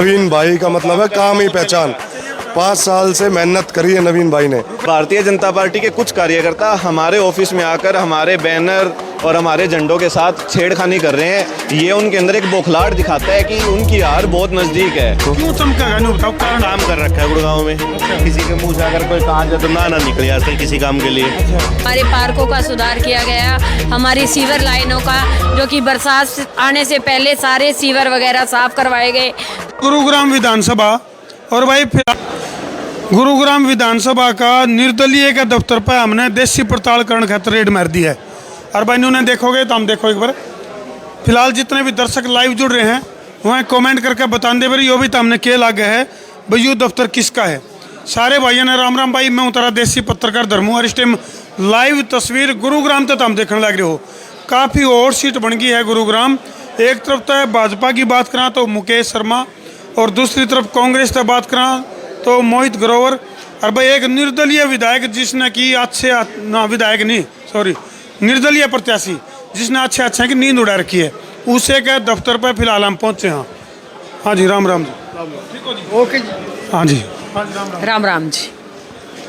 नवीन भाई का मतलब है काम ही पहचान। 5 साल से मेहनत करी है नवीन भाई ने। भारतीय जनता पार्टी के कुछ कार्यकर्ता हमारे ऑफिस में आकर हमारे बैनर और हमारे झंडों के साथ छेड़खानी कर रहे हैं। ये उनके अंदर एक बौखलाहट दिखाता है कि उनकी हार बहुत नजदीक है। क्यों चमका नहीं बताओ कारण? काम कर रखा है गुड़गांव में। किसी के मुंह से अगर कोई कहा जाए तो ना निकले आजकल किसी काम के लिए। हमारे पार्कों का सुधार किया गया, हमारी सीवर लाइनों का, जो कि बरसात आने से पहले सारे सीवर वगैरह साफ करवाए गए। गुरुग्राम विधानसभा और भाई गुरुग्राम विधानसभा का निर्दलीय के दफ्तर पर हमने देसी पड़तालकरण खातर रेड मार दी है। और भाई इन्होंने देखोगे तो हम देखो एक बार। फिलहाल जितने भी दर्शक लाइव जुड़ रहे हैं वह कमेंट करके बता दे भाई यो भी तो हमने के लागे है भाई यू दफ्तर किसका है। सारे भाइयों ने राम राम भाई, मैं उतरा देसी पत्रकार धर्मू और इस टाइम लाइव तस्वीर गुरुग्राम तक हम देखने लग रहे हो। काफ़ी और सीट बन गई है गुरुग्राम। एक तरफ तो भाजपा की बात करा तो मुकेश शर्मा और दूसरी तरफ कांग्रेस की बात करा तो मोहित ग्रोवर। और भाई एक निर्दलीय विधायक जिसने की अच्छे ना विधायक नहीं सॉरी निर्दलीय प्रत्याशी जिसने अच्छे की नींद उड़ा रखी है, उसे के दफ्तर पर फिलहाल हम पहुंचे हैं। हाँ जी राम राम जी। ओके जी। हाँ जी राम राम जी।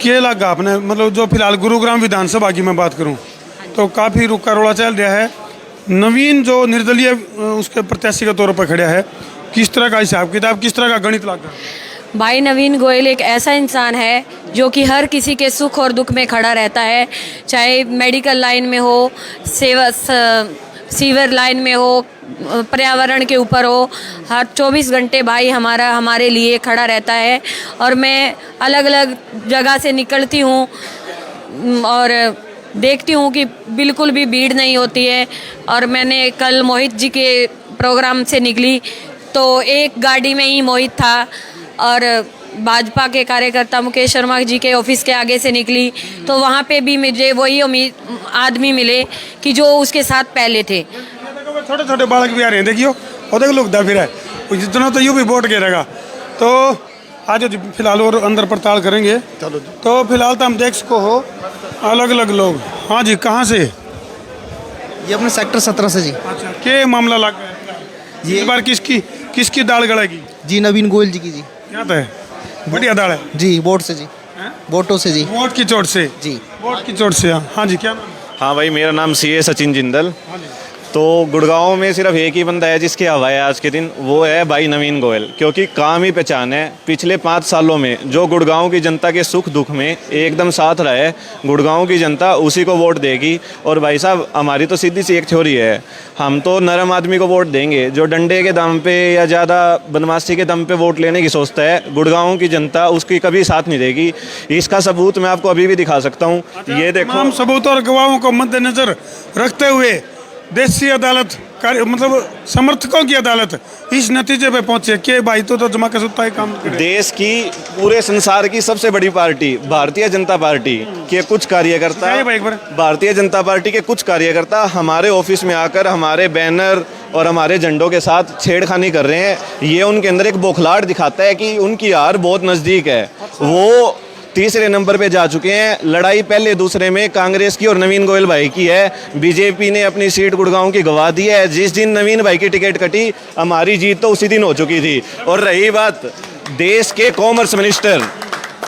क्या लगा आपने, मतलब जो फिलहाल गुरुग्राम विधानसभा की मैं बात करूं तो काफ़ी रुका रोड़ा चल रहा है। नवीन जो निर्दलीय उसके प्रत्याशी के तौर पर खड़ा है, किस तरह का हिसाब किताब, किस तरह का गणित लग रहा है? भाई नवीन गोयल एक ऐसा इंसान है जो कि हर किसी के सुख और दुख में खड़ा रहता है, चाहे मेडिकल लाइन में हो, सीवर लाइन में हो, पर्यावरण के ऊपर हो, हर 24 घंटे भाई हमारे लिए खड़ा रहता है। और मैं अलग अलग जगह से निकलती हूँ और देखती हूँ कि बिल्कुल भी भीड़ नहीं होती है। और मैंने कल मोहित जी के प्रोग्राम से निकली तो एक गाड़ी में ही मोहित था और भाजपा के कार्यकर्ता मुकेश शर्मा जी के ऑफिस के आगे से निकली तो वहाँ पे भी मुझे वही आदमी मिले कि जो उसके साथ पहले थे। छोटे छोटे बालक भी आ रहे हैं, देखियो और देख लोग फिर है जितना तो यूँ भी वोट गिरेगा। तो आज फिलहाल और अंदर पड़ताल करेंगे। चलो तो फिलहाल तो हम देख सको हो अलग अलग लोग। हाँ जी, कहाँ से? ये अपने सेक्टर 17 से जी। अच्छा, क्या मामला लग गया जी? इस बार किसकी दाल गड़ेगी जी? नवीन गोयल जी की जी। क्या तो है? बढ़िया दाल है जी, वोट से जी। वोटों से जी। वोट की चोट से जी। वोट की चोट से। हाँ जी, क्या नाम? हाँ भाई, मेरा नाम सीए सचिन जिंदल। तो गुड़गांव में सिर्फ एक ही बंदा है जिसकी हवा है आज के दिन, वो है भाई नवीन गोयल। क्योंकि काम ही पहचान है। पिछले 5 सालों में जो गुड़गांव की जनता के सुख दुख में एकदम साथ रहा है, गुड़गांव की जनता उसी को वोट देगी। और भाई साहब, हमारी तो सीधी सी एक थ्योरी है, हम तो नरम आदमी को वोट देंगे। जो डंडे के दम पे या ज़्यादा बदमाशी के दम पे वोट लेने की सोचता है, गुड़गांव की जनता उसकी कभी साथ नहीं देगी। इसका सबूत मैं आपको अभी भी दिखा सकता हूँ। ये देखो, तमाम सबूत और गवाहों को मद्देनजर रखते हुए देसी अदालत मतलब समर्थकों की अदालत इस नतीजे पे पहुंचे कि भाई तो जमा कर सकता है काम करे। देश की, पूरे संसार की सबसे बड़ी पार्टी भारतीय जनता पार्टी के कुछ कार्यकर्ता, भारतीय जनता पार्टी के कुछ कार्यकर्ता हमारे ऑफिस में आकर हमारे बैनर और हमारे झंडों के साथ छेड़खानी कर रहे हैं। ये उनके अंदर एक बौखलाहट दिखाता है कि उनकी हार बहुत नज़दीक है। वो तीसरे नंबर पे जा चुके हैं। लड़ाई पहले दूसरे में कांग्रेस की और नवीन गोयल भाई की है। बीजेपी ने अपनी सीट गुड़गांव की गवा दी है। जिस दिन नवीन भाई की टिकट कटी, हमारी जीत तो उसी दिन हो चुकी थी। और रही बात देश के कॉमर्स मिनिस्टर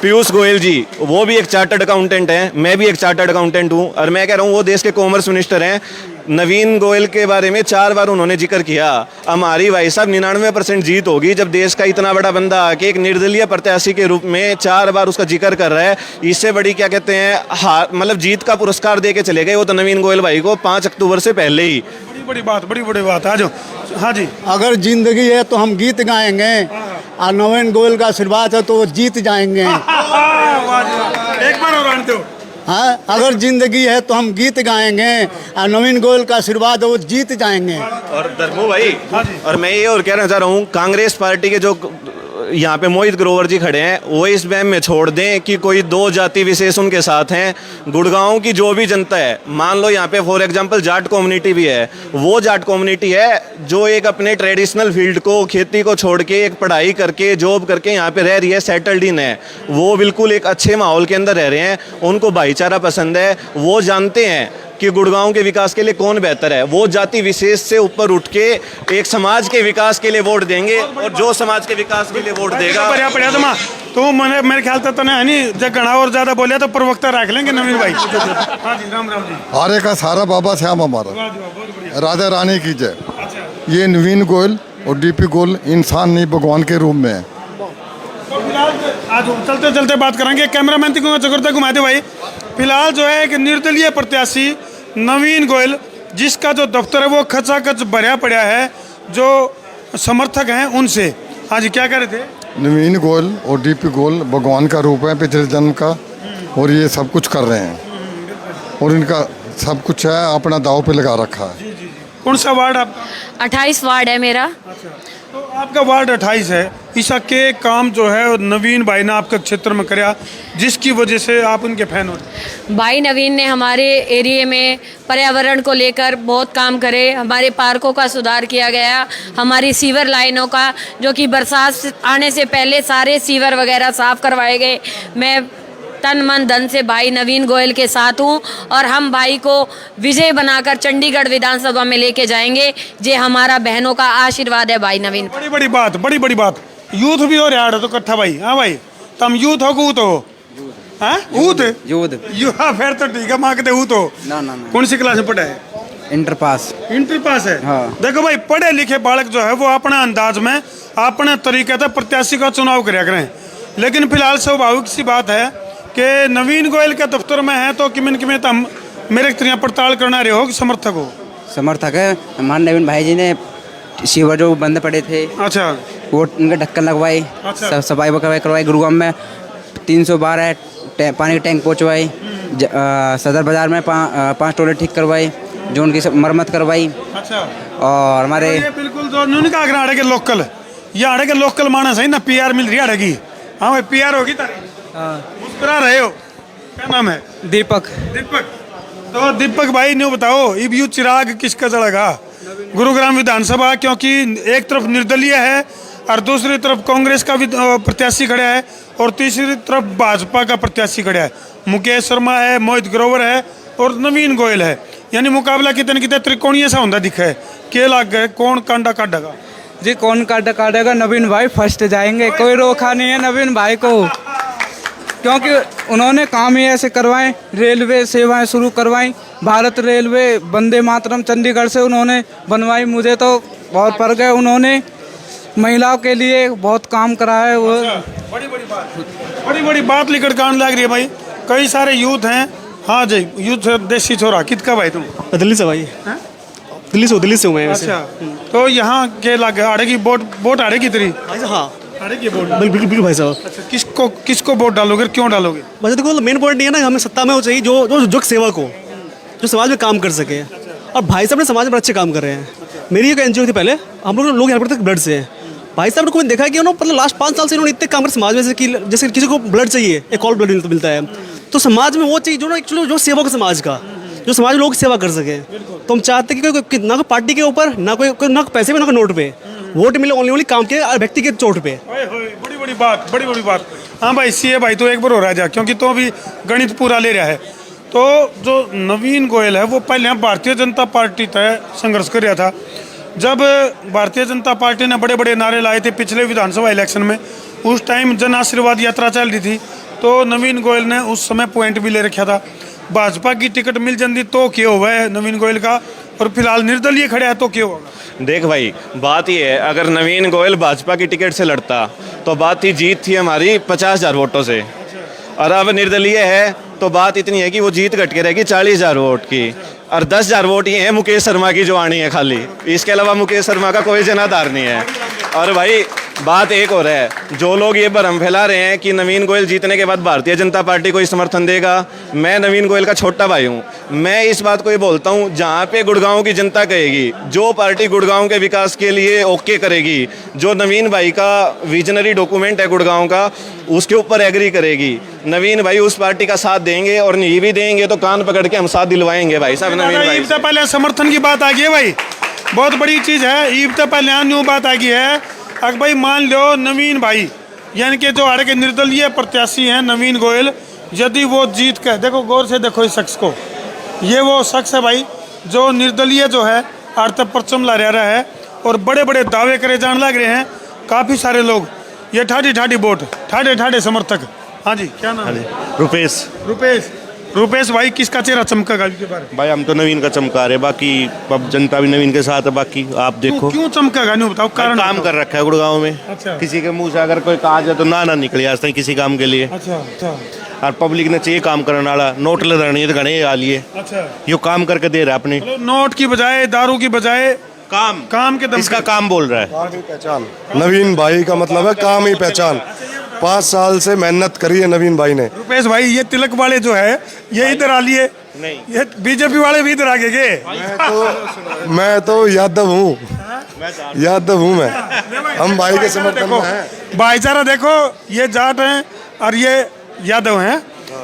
पीयूष गोयल जी, वो भी एक चार्टर्ड अकाउंटेंट हैं, मैं भी एक चार्टर्ड अकाउंटेंट हूँ। और मैं कह रहा हूँ वो देश के कॉमर्स मिनिस्टर हैं। नवीन गोयल के बारे में 4 बार उन्होंने जिक्र किया। हमारी भाई साहब 99% जीत होगी जब देश का इतना बड़ा बंदा आके एक निर्दलीय प्रत्याशी के रूप में 4 बार उसका जिक्र कर रहा है। इससे बड़ी क्या कहते हैं मतलब जीत का पुरस्कार दे के चले गए वो तो नवीन गोयल भाई को 5 अक्टूबर से पहले ही। बड़ी बड़ी बात आ जाओ। हाँ जी, अगर जिंदगी है तो हम गीत गाएंगे और नवीन गोयल का आशीर्वाद है तो वो जीत जाएंगे। एक बार और आनते हो। हाँ, अगर जिंदगी है तो हम गीत गाएंगे और नवीन गोयल का आशीर्वाद है वो जीत जाएंगे। और धर्मू भाई, और मैं ये और कहना चाह रहा हूँ, कांग्रेस पार्टी के जो यहाँ पे मोहित ग्रोवर जी खड़े हैं, वो इस वहम में छोड़ दें कि कोई 2 जाति विशेष उनके साथ हैं। गुड़गांव की जो भी जनता है, मान लो यहाँ पे फॉर एग्जांपल जाट कम्युनिटी भी है, वो जाट कम्युनिटी है जो एक अपने ट्रेडिशनल फील्ड को, खेती को छोड़ के एक पढ़ाई करके जॉब करके यहाँ पे रह रही है, सेटल्ड इन है। वो बिल्कुल एक अच्छे माहौल के अंदर रह रहे हैं, उनको भाईचारा पसंद है। वो जानते हैं कि गुड़गांव के विकास के लिए कौन बेहतर है। वो जाति विशेष से ऊपर उठ के एक समाज के विकास के लिए वोट देंगे, और जो समाज के विकास के लिए वोट देगा। बढ़िया बढ़िया तुम तो मैंने मेरे ख्याल से तो है नहीं, जब घना और ज्यादा बोलिया तो प्रवक्ता रख लेंगे नवीन भाई। हाँ जी, राम राम जी। आर्य का सारा बाबा श्याम हमारा, राधा रानी की जय। ये नवीन गोयल और डीपी गोयल इंसान नहीं भगवान के रूप में है। तो फिलहाल आज चलते चलते बात करेंगे, कैमरामैन को चक्कर घुमा दे भाई। फिलहाल जो है एक निर्दलीय प्रत्याशी नवीन गोयल, जिसका जो दफ्तर है वो खचाखच भरा पड़ा है, जो समर्थक हैं उनसे। हाँ जी, क्या कह रहे थे? नवीन गोयल और डीपी गोयल भगवान का रूप है पिछले जन्म का, और ये सब कुछ कर रहे हैं और इनका सब कुछ है अपना दाव पे लगा रखा है। कौन सा वार्ड आप? 28 वार्ड है मेरा। तो आपका वार्ड 28 है, ईसा के काम जो है नवीन भाई ने आपके क्षेत्र में कराया, जिसकी वजह से आप उनके फैन हो। भाई नवीन ने हमारे एरिया में पर्यावरण को लेकर बहुत काम करे, हमारे पार्कों का सुधार किया गया, हमारी सीवर लाइनों का, जो कि बरसात आने से पहले सारे सीवर वगैरह साफ करवाए गए। मैं तन मन धन से भाई नवीन गोयल के साथ हूँ, और हम भाई को विजय बनाकर चंडीगढ़ विधानसभा में लेके जाएंगे। ये हमारा बहनों का आशीर्वाद है भाई नवीन। बड़ी बड़ी बात यूथ भी हो रहा है तो कट्ठा भाई। हाँ भाई, तुम यूथ हो कूत हो? हाँ यूथ हाँ, फिर तो ठीक है, मांगते यूथ हो ना। कौन सी क्लास में पढ़ा है? Inter pass. इंटर पास है। हाँ। देखो भाई, पढ़े लिखे बालक जो है वो अपने अंदाज में अपने तरीके से प्रत्याशी का चुनाव कराया करें, लेकिन फिलहाल स्वाभाविक सी बात है कि नवीन गोयल के दफ्तर में है तो किमिन किमिन तम मेरे तरह पड़ताल करना रहे हो कि समर्थक हो? समर्थक है। हमारे नवीन भाई जी ने शिवर जो बंद पड़े थे, अच्छा, वो उनके ढक्कन लगवाई, अच्छा। सफाई करवाई। गुरुग्राम में 312 पानी की टैंक पहुँचवाई, सदर बाजार में 5 टॉयलेट ठीक करवाई, जो उनकी मरम्मत करवाई। अच्छा। और हमारे ये बिल्कुल जो न्यून का आगे आड़े के लोकल, ये आड़े के लोकल मानस है ना, पीआर मिल रही है आड़े की। हाँ भाई, पीआर होगी तारी। मुस्कुरा रहे हो, क्या नाम है? दीपक। तो दीपक भाई न्यू बताओ, इब यू चिराग किसका जड़ेगा गुरुग्राम विधानसभा? क्योंकि एक तरफ निर्दलीय है और दूसरी तरफ कांग्रेस का भी प्रत्याशी खड़ा है, और तीसरी तरफ भाजपा का प्रत्याशी खड़ा है। मुकेश शर्मा है, मोहित ग्रोवर है और नवीन गोयल है। यानी मुकाबला कितने कितने त्रिकोणीय सा होता दिखा है। के लाग गए, कौन कांडा काटेगा? जी, कौन काटेगा? नवीन भाई फर्स्ट जाएंगे, कोई रोका नहीं है नवीन भाई को, क्योंकि उन्होंने काम ही ऐसे करवाए। रेलवे सेवाएं शुरू करवाई, भारत रेलवे वंदे मातरम चंडीगढ़ से उन्होंने बनवाई। मुझे तो बहुत फर्क है, उन्होंने महिलाओं के लिए बहुत काम करा है। वो बड़ी बात लेकर कान लग रही है भाई। कई सारे यूथ हैं। हाँ जी, यूथ देसी छोरा कितका भाई तुम? दिल्ली से भाई। दिल्ली से हूँ मैं वैसे। अच्छा, तो यहाँ के लागे आड़े की वोट आड़े की तेरी? हाँ, आड़े की वोट। बिल्कुल भाई साहब। अच्छा, किसको वोट डालोगे, क्यों डालोगे? वैसे देखो, मेन पॉइंट ये है ना, हमें सत्ता में वो चाहिए जो सेवक हो, जो समाज में काम कर सके। और भाई साहब ने समाज में अच्छे काम कर रहे हैं। मेरी एक एनजीओ थी पहले, हम लोग यहाँ पर ब्लड से हैं। भाई साहब ने कोई देखा कि उन्होंने मतलब लास्ट 5 साल से इन्होंने इतने काम कर समाज में, जैसे किसी को ब्लड चाहिए, एक और ब्लड मिलता है, तो समाज में वो चाहिए जो ना एक्चुअली जो सेवक समाज का, जो समाज लोग सेवा कर सके। तो हम चाहते हैं कि ना कोई पार्टी के ऊपर, ना कोई पैसे पे, ना कोई नोट पे वोट मिले, ओनली काम के व्यक्ति के चोट पे। बड़ी बात। हाँ भाई, सीए भाई तो एक बार हो रहा जा, क्योंकि तो अभी गणित पूरा ले रहा है। तो जो नवीन गोयल है वो पहले भारतीय जनता पार्टी तय संघर्ष कर रहा था। जब भारतीय जनता पार्टी ने बड़े बड़े नारे लाए थे पिछले विधानसभा इलेक्शन में, उस टाइम जन आशीर्वाद यात्रा चल रही थी, तो नवीन गोयल ने उस समय पॉइंट भी ले रखा था। भाजपा की टिकट मिल जाती तो क्या हुआ है नवीन गोयल का, और फिलहाल निर्दलीय खड़ा है तो क्या होगा? देख भाई, बात ये है, अगर नवीन गोयल भाजपा की टिकट से लड़ता तो बात ही जीत थी हमारी 50,000 वोटों से, और अब निर्दलीय है तो बात इतनी है कि वो जीत घट के रहेगी 40,000 वोट की, और 10,000 वोट ये है मुकेश शर्मा की जो आनी है खाली। इसके अलावा मुकेश शर्मा का कोई जनाधार नहीं है। और भाई बात एक और है, जो लोग ये भ्रम फैला रहे हैं कि नवीन गोयल जीतने के बाद भारतीय जनता पार्टी को ही समर्थन देगा, मैं नवीन गोयल का छोटा भाई हूँ। मैं इस बात को ये बोलता हूँ, जहाँ पे गुड़गांव की जनता कहेगी, जो पार्टी गुड़गांव के विकास के लिए ओके करेगी, जो नवीन भाई का विजनरी डॉक्यूमेंट है गुड़गांव का, उसके ऊपर एग्री करेगी, नवीन भाई उस पार्टी का साथ देंगे, और नहीं भी देंगे तो कान पकड़ के हम साथ दिलवाएंगे भाई साहब। नवीन भाई ईद से पहले समर्थन की बात आ गई है भाई, बहुत बड़ी चीज़ है। ईद से पहले न्यू बात आ गई है। अगर भाई मान लो नवीन भाई, यानी कि जो आड़े के निर्दलीय प्रत्याशी हैं नवीन गोयल, यदि वो जीत कर, देखो गौर से देखो इस शख्स को, ये वो शख्स है भाई जो निर्दलीय जो है अर्थ परचम ला रहा है और बड़े बड़े दावे करे जान लग रहे हैं काफ़ी सारे लोग। ये ठाडी ठाडी वोट, ठाडे ठाडे समर्थक। हाँ जी, क्या नाम है? रुपेश। रुपेश भाई, किसका चेहरा चमकेगा इसके बारे? भाई हम तो नवीन का चमका रहे, बाकी अब जनता भी नवीन के साथ है। बाकी आप देखो क्यों चमकेगा, नहीं बताओ कारण। काम कर रखा है गुड़गांव में। अच्छा। किसी के मुंह से अगर कोई कहा जाए तो ना निकले आज तक किसी काम के लिए। अच्छा। और पब्लिक ने चाहिए काम करने वाला, नोट लगानी तो घने आ लिए। अच्छा, यो काम करके दे रहा है अपने, नोट की बजाय, दारू की बजाय काम के दम इसका काम बोल रहा है। काम ही पहचान। नवीन भाई का मतलब है काम ही पहचान। 5 साल से मेहनत करी है नवीन भाई ने। रुपेश भाई, ये तिलक वाले जो है ये इधर आ लिए, नहीं ये बीजेपी वाले भी इधर आ गए। मैं तो यादव हूँ, यादव हूँ मैं। हम भाई के समर्थन में हैं। भाईचारा देखो, ये जाट हैं और ये यादव हैं।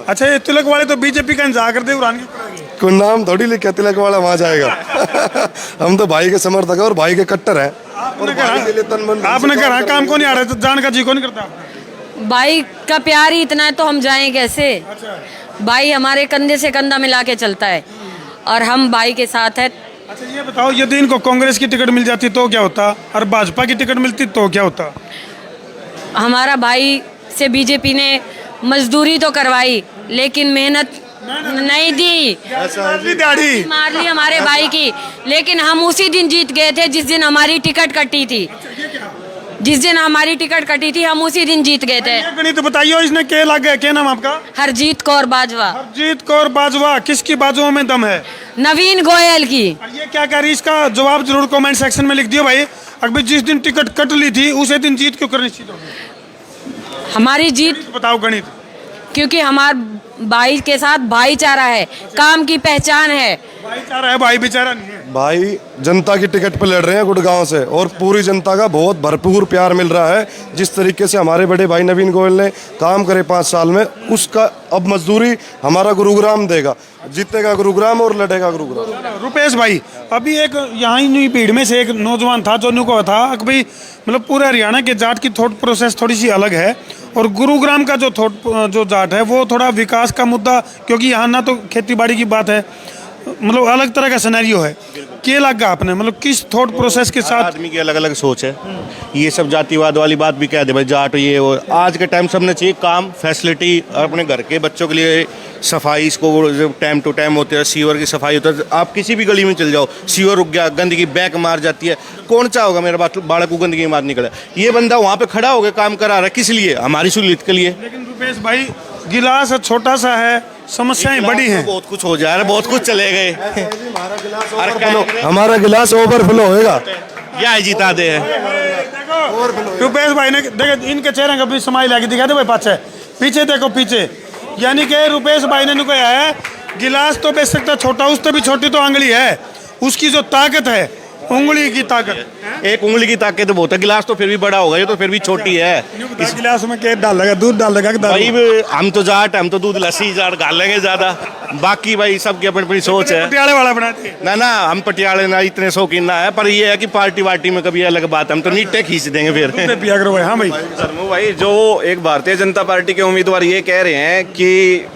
अच्छा, ये तिलक वाले तो बीजेपी का इंतजार करते हुए कोई नाम थोड़ी लिखा तिलक वाला वहाँ जाएगा। हम तो भाई के समर्थक है और भाई के कट्टर हैं। आपने कहा काम को नहीं आ रहा तो जान का जी को नहीं करता। भाई का प्यार ही इतना है तो हम जाएं कैसे? भाई हमारे कंधे से कंधा मिला के चलता है और हम भाई के साथ है। अच्छा, ये बताओ, यदि इनको कांग्रेस की टिकट मिल जाती तो क्या होता और भाजपा की टिकट मिलती तो क्या होता? हमारा भाई से बीजेपी ने मजदूरी तो करवाई लेकिन मेहनत नहीं दी, मार ली हमारे भाई की। लेकिन हम उसी दिन जीत गए थे जिस दिन हमारी टिकट कटी थी। जिस दिन हमारी टिकट कटी थी हम उसी दिन जीत गए थे। गणित बताइए, इसने क्या लग गया? क्या नाम आपका? हरजीत कौर बाजवा। हरजीत कौर बाजवा, किसकी बाजुओं में दम है? नवीन गोयल की। ये क्या कह रही, इसका जवाब जरूर कमेंट सेक्शन में लिख दियो भाई। अगर जिस दिन टिकट कट ली थी उसी दिन जीत क्यों कर निश्चित होगी? हमारी जीत बताओ गणित। क्योंकि हमारे भाई के साथ भाईचारा है, काम की पहचान है। भाईचारा है, भाई बेचारा नहीं है। भाई जनता की टिकट पे लड़ रहे हैं गुड़गांव से और पूरी जनता का बहुत भरपूर प्यार मिल रहा है। जिस तरीके से हमारे बड़े भाई नवीन गोयल ने काम करे 5 साल में, उसका अब मजदूरी हमारा गुरुग्राम देगा। जीतेगा गुरुग्राम और लड़ेगा गुरुग्राम। रुपेश भाई, अभी एक यहाँ ही भीड़ में से एक नौजवान था जो को था कि भाई मतलब पूरे हरियाणा के जाट की थॉट प्रोसेस थोड़ी सी अलग है और गुरुग्राम का जो जाट है वो थोड़ा विकास का मुद्दा, क्योंकि यहाँ ना तो खेती बाड़ी की बात है, मतलब अलग तरह का सिनेरियो है। क्या लगा आपने, मतलब किस थॉट प्रोसेस के साथ? आदमी की अलग अलग सोच है। ये सब जातिवाद वाली बात भी कह दे भाई, जाट ये और आज के टाइम सबने चाहिए काम, फैसिलिटी, अपने घर के बच्चों के लिए सफाई, इसको टाइम टू टाइम होते हैं, सीवर की सफाई होता है। आप किसी भी गली में चल जाओ, सीवर रुक गया, गंदगी बैक मार जाती है। कौन चाहोगा मेरा बालक को गंदगी मार निकले? ये बंदा वहाँ पे खड़ा होकर काम करा रहा है, किस लिए? हमारी सहूलियत के लिए। लेकिन रुपेश भाई, गिलास छोटा सा है, समस्याएं बड़ी हैं। बहुत कुछ हो जा रहा है, बहुत कुछ चले गए। हमारा गिलास ओवरफ्लो होएगा, या जीता दे। रुपेश भाई ने देखो, इनके चेहरे का भी समाई लाके दिखा दे भाई, पीछे देखो, पीछे। यानी कि रुपेश भाई ने कहा है गिलास तो बेच सकता है छोटा, उससे भी छोटी तो उंगली है। उसकी जो ताकत है, उंगली की ताकत, एक उंगली की ताकत बहुत है। गिलास तो फिर भी बड़ा होगा, ये तो फिर भी छोटी है। इस गिलास में क्या डाल लगा, दूध डाल लगा? भाई हम तो जाट, हम तो दूध लस्सी जाट डाल लेंगे ज्यादा। बाकी भाई सबकी अपनी अपनी सोच है। पटियाले वाला बनाते ना हम पटियाले ना इतने शौकीन ना है, पर ये है कि पार्टी वार्टी में कभी अलग बात है, हम तो नीटे खींच देंगे फिर। पिया करो भाई। हाँ भाई, शर्मू भाई, जो एक भारतीय जनता पार्टी के उम्मीदवार ये कह रहे हैं कि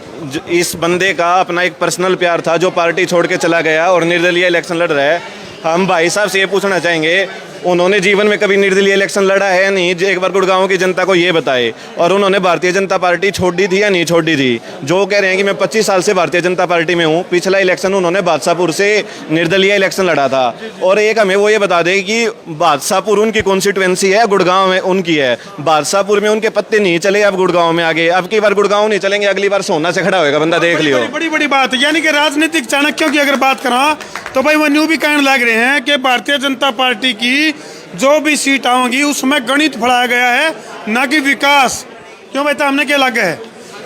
इस बंदे का अपना एक पर्सनल प्यार था जो पार्टी छोड़ के चला गया और निर्दलीय इलेक्शन लड़ रहा है। हम भाई साहब से ये पूछना चाहेंगे, उन्होंने जीवन में कभी निर्दलीय इलेक्शन लड़ा है नहीं? एक बार गुड़गांव की जनता को ये बताए। और उन्होंने भारतीय जनता पार्टी छोड़ दी थी या नहीं छोड़ दी थी? जो कह रहे हैं कि मैं 25 साल से भारतीय जनता पार्टी में हूँ, पिछला इलेक्शन उन्होंने बादशाहपुर से निर्दलीय इलेक्शन लड़ा था। और एक हमें वो ये बता दें कि बादशाहपुर उनकी कॉन्स्टिट्यूएंसी है, गुड़गांव में उनकी है। बादशाहपुर में उनके पत्ते नहीं चले, अब गुड़गांव में आगे। अब की बार गुड़गांव नहीं चलेंगे, अगली बार सोना से खड़ा होगा बंदा, देख लियो। बड़ी बड़ी बात है। यानी कि राजनीतिक चाणक्यों की अगर बात करा तो भाई वो न्यू भी कहने लग रहे हैं कि भारतीय जनता पार्टी की जो भी सीट आएंगी उसमें गणित पढ़ाया गया है, ना कि विकास। क्यों बेटा, हमने क्या लगा है?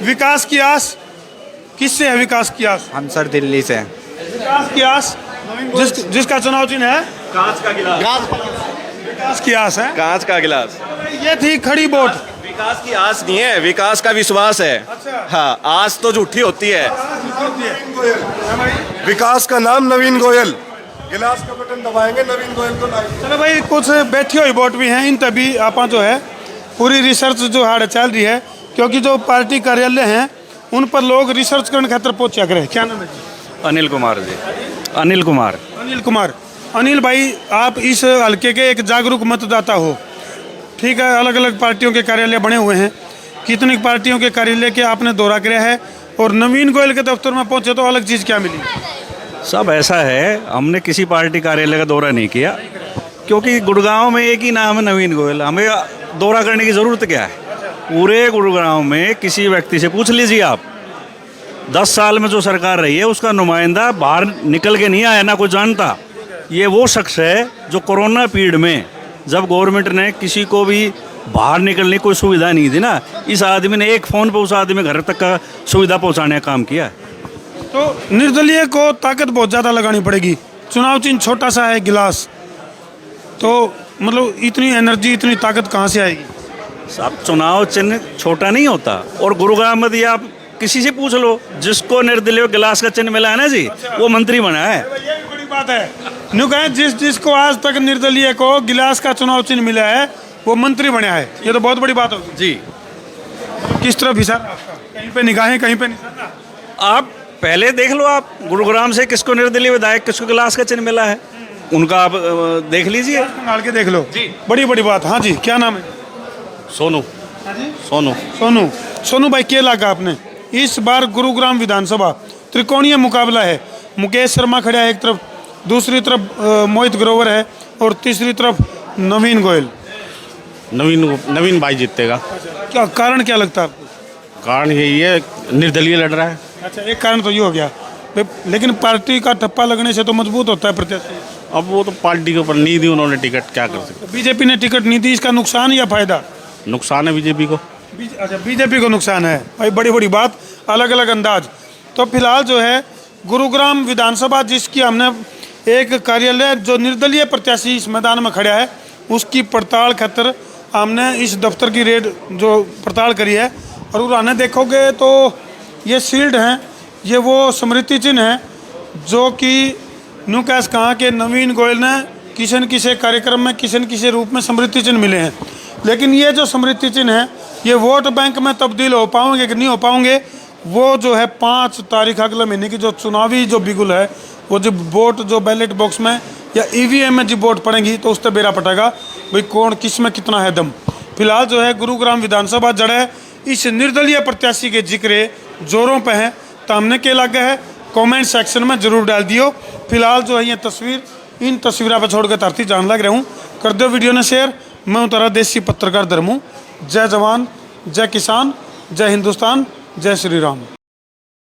विकास की आस किससे है? विकास की आस हम सर दिल्ली से हैं। विकास की आस जिसका चुनाव चिन्ह है कांच का गिलास। विकास की आस है, कांच का गिलास। ये थी खड़ी वोट। विकास की आस नहीं है, विकास का विश्वास है। हाँ, आस तो झूठी होती है। विकास का नाम नवीन गोयल, गिलास का बटन दबाएंगे नवीन गोयल को लाएंगे। चलो भाई, कुछ बैठी हुई वोट भी हैं, इन तभी आप जो है पूरी रिसर्च जो हाड़ चल रही है, क्योंकि जो पार्टी कार्यालय हैं उन पर लोग रिसर्च करने खातर पहुंचा करे। क्या नाम है जी? अनिल कुमार जी, अनिल कुमार। अनिल कुमार। अनिल भाई, आप इस हल्के के एक जागरूक मतदाता हो, ठीक है। अलग अलग पार्टियों के कार्यालय बने हुए हैं, कितनी पार्टियों के कार्यालय के आपने दौरा किया है, और नवीन गोयल के दफ्तर में पहुंचे तो अलग चीज़ क्या मिली? सब ऐसा है, हमने किसी पार्टी कार्यालय का दौरा नहीं किया, क्योंकि गुड़गांव में एक ही नाम है नवीन गोयल, हमें दौरा करने की ज़रूरत क्या है? पूरे गुड़गांव में किसी व्यक्ति से पूछ लीजिए आप, 10 साल में जो सरकार रही है उसका नुमाइंदा बाहर निकल के नहीं आया, ना कोई जानता। ये वो शख्स है जो कोरोना पीरियड में, जब गवर्नमेंट ने किसी को भी बाहर निकलने की कोई सुविधा नहीं थी ना, इस आदमी ने एक फ़ोन पर उस आदमी घर तक का सुविधा पहुंचाने का काम किया है। तो निर्दलीय को ताकत बहुत ज़्यादा लगानी पड़ेगी। चुनाव चिन्ह छोटा सा है, गिलास, तो मतलब इतनी एनर्जी, इतनी ताकत कहाँ से आएगी? सब चुनाव चिन्ह छोटा नहीं होता, और गुरुग्राम में आप किसी से पूछ लो, जिसको निर्दलीय गिलास का चिन्ह मिला है ना जी, वो मंत्री बना है। ये भी बड़ी बात है। न्यू कहें जिसको आज तक निर्दलीय को गिलास का चुनाव चिन्ह मिला है वो मंत्री बना है, ये तो बहुत बड़ी बात होगी जी। किस तरफ इशारा आपका? कहीं पे निगाहें, कहीं पे निशाना? आप पहले देख लो, आप गुरुग्राम से किसको निर्दलीय विधायक, किसको गिलास का चिन्ह मिला है, उनका आप देख लीजिए, निकाल के देख लो जी। बड़ी बड़ी बात। हाँ जी, क्या नाम है? सोनू। सोनू। सोनू। सोनू भाई, क्या लगा आपने? इस बार गुरुग्राम विधानसभा त्रिकोणीय मुकाबला है। मुकेश शर्मा खड़ा है एक तरफ, दूसरी तरफ मोहित ग्रोवर है, और तीसरी तरफ नवीन गोयल। नवीन भाई जीतेगा। क्या कारण, क्या लगता है आपको? कारण यही है, निर्दलीय लड़ रहा है। अच्छा, एक कारण तो ये हो गया, लेकिन पार्टी का ठप्पा लगने से तो मजबूत होता है प्रत्याशी। अब वो तो पार्टी के ऊपर नहीं दी उन्होंने टिकट, क्या कर सकते। बीजेपी ने टिकट नहीं दी, इसका नुकसान या फायदा? नुकसान है बीजेपी को। अच्छा, बीजेपी को नुकसान है भाई, बड़ी बड़ी बात, अलग अलग अंदाज। तो फिलहाल जो है गुरुग्राम विधानसभा, जिसकी हमने एक कार्यालय जो निर्दलीय प्रत्याशी इस मैदान में खड़ा है, उसकी पड़ताल खातिर हमने इस दफ्तर की रेड जो पड़ताल करी है, और उन्होंने देखोगे तो ये शील्ड हैं, ये वो स्मृति चिन्ह हैं जो कि न्यू कैस कहा कि नवीन गोयल ने किसी न किसी कार्यक्रम में, किसी न किसी रूप में स्मृति चिन्ह मिले हैं। लेकिन ये जो स्मृति चिन्ह है, ये वोट बैंक में तब्दील हो पाएंगे कि नहीं हो पाएंगे, वो जो है 5 तारीख अगले महीने की जो चुनावी जो बिगुल है, वो जो वोट जो बैलेट बॉक्स में या ईवीएम में जो वोट पड़ेंगी, तो उस पर बेरा पटेगा भाई कौन किस में कितना है दम। फिलहाल जो है गुरुग्राम विधानसभा जड़े इस निर्दलीय प्रत्याशी के जिक्र जोरों पे हैं, तो हमने क्या लगा है कमेंट सेक्शन में जरूर डाल दियो। फिलहाल जो है ये तस्वीर, इन तस्वीरों पर छोड़ कर धरती जान लग रहा हूँ, कर दो वीडियो ने शेयर। मैं हूँ तारा देसी पत्रकार धर्मू। जय जवान, जय किसान, जय हिंदुस्तान, जय श्री राम।